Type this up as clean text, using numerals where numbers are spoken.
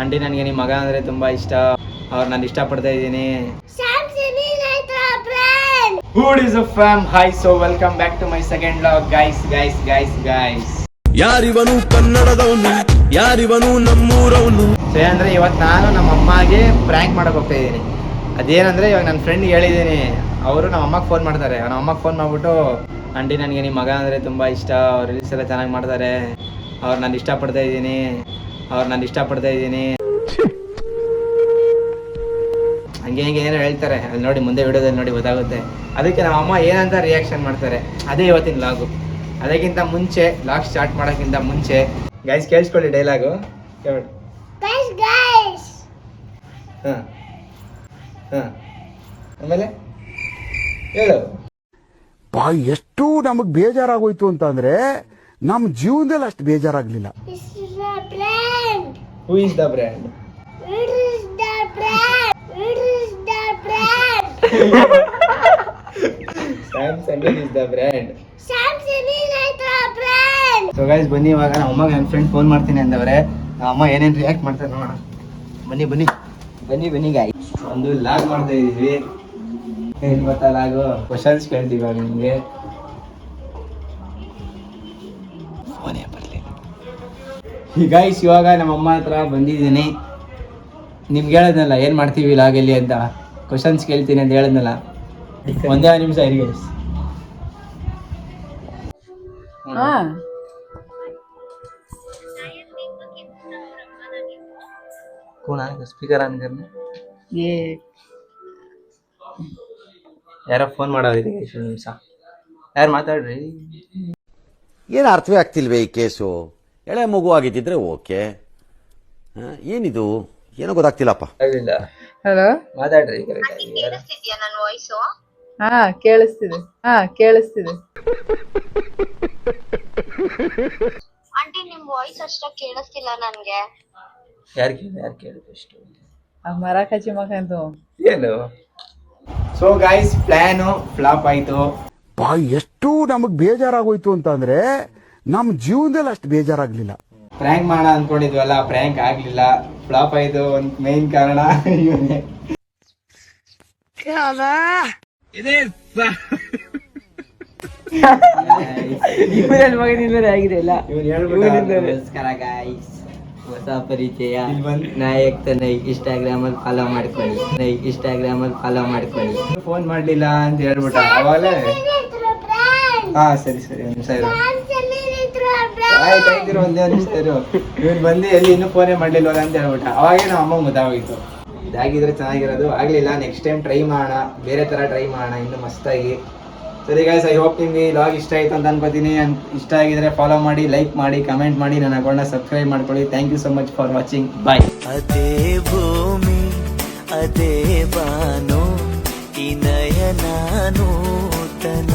Aunty ನನಗೆ ನಿಮ್ಮ ಮಗ ಅಂದರೆ ತುಂಬ ಇಷ್ಟ. ಅವ್ರು ನಾನು ಇಷ್ಟಪಡ್ತಾ ಇದ್ದೀನಿ. Who is a fam? Hi, so welcome back to my second vlog, guys. ಯಾರಿವನು ಕನ್ನಡದವನು, ಯಾರಿವನು ನಮ್ಮೂರವನು. ಸೊ ಏನಂದ್ರೆ ಇವತ್ತು ನಾನು ನಮ್ಮ ಅಮ್ಮಗೆ ಪ್ರ್ಯಾಂಕ್ ಮಾಡಕ್ಕೆ ಹೋಗ್ತಾ ಇದ್ದೀನಿ. ಅದೇನಂದ್ರೆ ಇವಾಗ ನನ್ನ ಫ್ರೆಂಡ್ಗೆ ಹೇಳಿದ್ದೀನಿ, ಅವರು ನಮ್ಮ ಅಮ್ಮಗೆ ಫೋನ್ ಮಾಡ್ತಾರೆ. ನಮ್ಮ ಅಮ್ಮಗೆ ಫೋನ್ ಮಾಡ್ಬಿಟ್ಟು, ಆಂಟಿ ನನಗೆ ನಿಮ್ಮ ಮಗ ಅಂದರೆ ತುಂಬ ಇಷ್ಟ, ಅವ್ರು ರೀಲ್ಸ್ ಎಲ್ಲ ಚೆನ್ನಾಗಿ ಮಾಡ್ತಾರೆ, ಅವ್ರು ನಾನು ಇಷ್ಟಪಡ್ತಾ ಇದ್ದೀನಿ ಹಂಗೆ ಏನೋ ಹೇಳ್ತಾರೆ. ಅಲ್ಲಿ ನೋಡಿ, ಮುಂದೆ ವಿಡಿಯೋದಲ್ಲಿ ನೋಡಿ ಗೊತ್ತಾಗುತ್ತೆ. ಅದಕ್ಕೆ ನಮ್ಮ ಅಮ್ಮ ಏನಂತ ರಿಯಾಕ್ಷನ್ ಮಾಡ್ತಾರೆ, ಅದೇ ಇವತ್ತಿನ ಲಾಗು. ಅದಕ್ಕಿಂತ ಮುಂಚೆ ಲಾಗ್ ಸ್ಟಾರ್ಟ್ ಮಾಡೋಕ್ಕಿಂತ ಮುಂಚೆ ಗೈಸ್ ಕೇಳಿಸ್ಕೊಳ್ಳಿ ಡೈಲಾಗು. ಕೇಳಿ. ಹಾಂ ಆಮೇಲೆ ಹೇಳು. ಎಷ್ಟು ನಮಗ್ ಬೇಜಾರಾಗೋಯ್ತು ಅಂತಂದ್ರೆ ನಮ್ ಜೀವನದಲ್ಲಿ ಅಷ್ಟು ಬೇಜಾರಾಗ್ಲಿಲ್ಲ. Who is the brand? Samsung is the brand. So guys, ಬನ್ನಿ ಇವಾಗ ನಮ್ಮ ಅಮ್ಮಗೆ ನನ್ನ ಫ್ರೆಂಡ್ ಫೋನ್ ಮಾಡ್ತೀನಿ ಅಂದವ್ರೆ. ನಮ್ಮ ಅಮ್ಮ ಏನೇನು ರಿಯಾಕ್ಟ್ ಮಾಡ್ತಾರೆ ನೋಡೋಣ. ಬನ್ನಿ ಗಾಯ್. ಒಂದು ಲಾಗ್ ಮಾಡ್ತಾ ಇದೀವಿ. ಏನು ಗೊತ್ತಾ ಲಾಗು? ಕ್ವಶನ್ಸ್ ಕೇಳ್ತೀವಿ ಇವಾಗ ನಿಮಗೆ. ಫೋನೇ ಬರಲಿ. ಗೈಸ್ ಇವಾಗ ನಮ್ಮ ಅಮ್ಮ ಹತ್ರ ಬಂದಿದ್ದೀನಿ. ನಿಮ್ಗೆ ಹೇಳದ್ನಲ್ಲ ಏನು ಮಾಡ್ತೀವಿ ಲಾಗಲ್ಲಿ ಅಂತ, ಕ್ವಶನ್ಸ್ ಕೇಳ್ತೀನಿ ಅಂತ ಹೇಳಿದ್ನಲ್ಲ. ಒಂದೇ ನಿಮಿಷ ಇರಿ ಗೈಸ್. ಸ್ಪೀಕರ್ ಆನ್ करना. ಯಾರೋ ಫೋನ್ ಮಾಡೋದಿದೆ ಗೈಸ್, ಒಂದು ನಿಮಿಷ. ಯಾರು ಮಾತಾಡ್ರಿ? ಏನು ಅರ್ಥವೇ ಆಗ್ತಿಲ್ವೇ ಈ ಕೇಸು? ಎಳೆ ಮಗು ಆಗಿದ್ದಿದ್ರೆ ಓಕೆ, ಏನಿದು ಏನೋ ಗೊತ್ತಾಗ್ತಿಲ್ಲಪ್ಪ. ಹಲೋ, ಮಾತಾಡ್ರಿ. ಕೇಳಿಸ್ತಿದೆ. ಆಂಟಿ ನಿಮ್ ವಾಯ್ಸ್ ಅಷ್ಟ ಕೇಳಿಸ್ತಿಲ್ಲ ನನ್ಗೆ. ಯಾರು ಕೇಳಿ ಫಸ್ಟ್. ಮರ ಕಚ್ಚಿ ಮಕ್ಕಂತು ಏನು? ಸೊ ಗೈಸ್ ಪ್ಲಾನು ಫ್ಲಾಪ್ ಆಯ್ತು. ಎಷ್ಟು ನಮಗ್ ಬೇಜಾರಾಗೋಯ್ತು ಅಂತಂದ್ರೆ ನಮ್ ಜೀವನದಲ್ಲಿ ಅಷ್ಟು ಬೇಜಾರಾಗ್ಲಿಲ್ಲ. ಪ್ರ್ಯಾಂಕ್ ಮಾಡೋಣ ಅನ್ಕೊಂಡಿದ್ವಲ್ಲ, ಪ್ರ್ಯಾಂಕ್ ಆಗ್ಲಿಲ್ಲ, ಫ್ಲಾಪ್ ಆಯ್ತು. ಒಂದು ಮೇನ್ ಕಾರಣ ಇವನೇ. ಹೊಸ ಪರಿಚಯ ನಾಯಕ್ ಇನ್ಸ್ಟಾಗ್ರಾಮ್ ಅಲ್ಲಿ ಫಾಲೋ ಮಾಡ್ಕೊಳ್ಳಿ. ಫೋನ್ ಮಾಡ್ಲಿಲ್ಲ ಅಂತ ಹೇಳ್ಬಿಟ್ಟ ಅವಾಗಲೇ. ಹಾ ಸರಿ ಒಂದು ನಿಮಿಷ ಇರು. ಆಯ್ತು ಒಂದೇ ನಿಮಿಷ ಇರು. ಇವ್ರು ಬಂದು ಎಲ್ಲಿ ಇನ್ನೂ ಫೋನೇ ಮಾಡ್ಲಿಲ್ವಲ್ಲ ಅಂತ ಹೇಳ್ಬಿಟ್ಟ. ಅವಾಗೇ ನಮ್ಮ ಅಮ್ಮ ಗೊತ್ತಾಗೋಯ್ತು. ಇದಾಗಿದ್ರೆ ಚೆನ್ನಾಗಿರೋದು, ಆಗ್ಲಿಲ್ಲ. ನೆಕ್ಸ್ಟ್ ಟೈಮ್ ಟ್ರೈ ಮಾಡೋಣ, ಬೇರೆ ತರ ಟ್ರೈ ಮಾಡೋಣ ಇನ್ನು ಮಸ್ತಾಗಿ. ಸರಿ ಗೈಸ್, ಐ ಹೋಪ್ ನಿಮ್ಗೆ ಲಾಗ್ ಇಷ್ಟ ಆಯ್ತು ಅಂತ ಅನ್ಕೋತೀನಿ. ಇಷ್ಟ ಆಗಿದ್ರೆ ಫಾಲೋ ಮಾಡಿ, ಲೈಕ್ ಮಾಡಿ, ಕಮೆಂಟ್ ಮಾಡಿ, ನನ್ನ ಅಕೌಂಟ್ನ ಸಬ್ಸ್ಕ್ರೈಬ್ ಮಾಡ್ಕೊಳ್ಳಿ. Thank you so much for watching. Bye. ಅದೇ ಭೂಮಿ ಅದೇ ಬಾನು ಈ ನಯನ ನೂತನ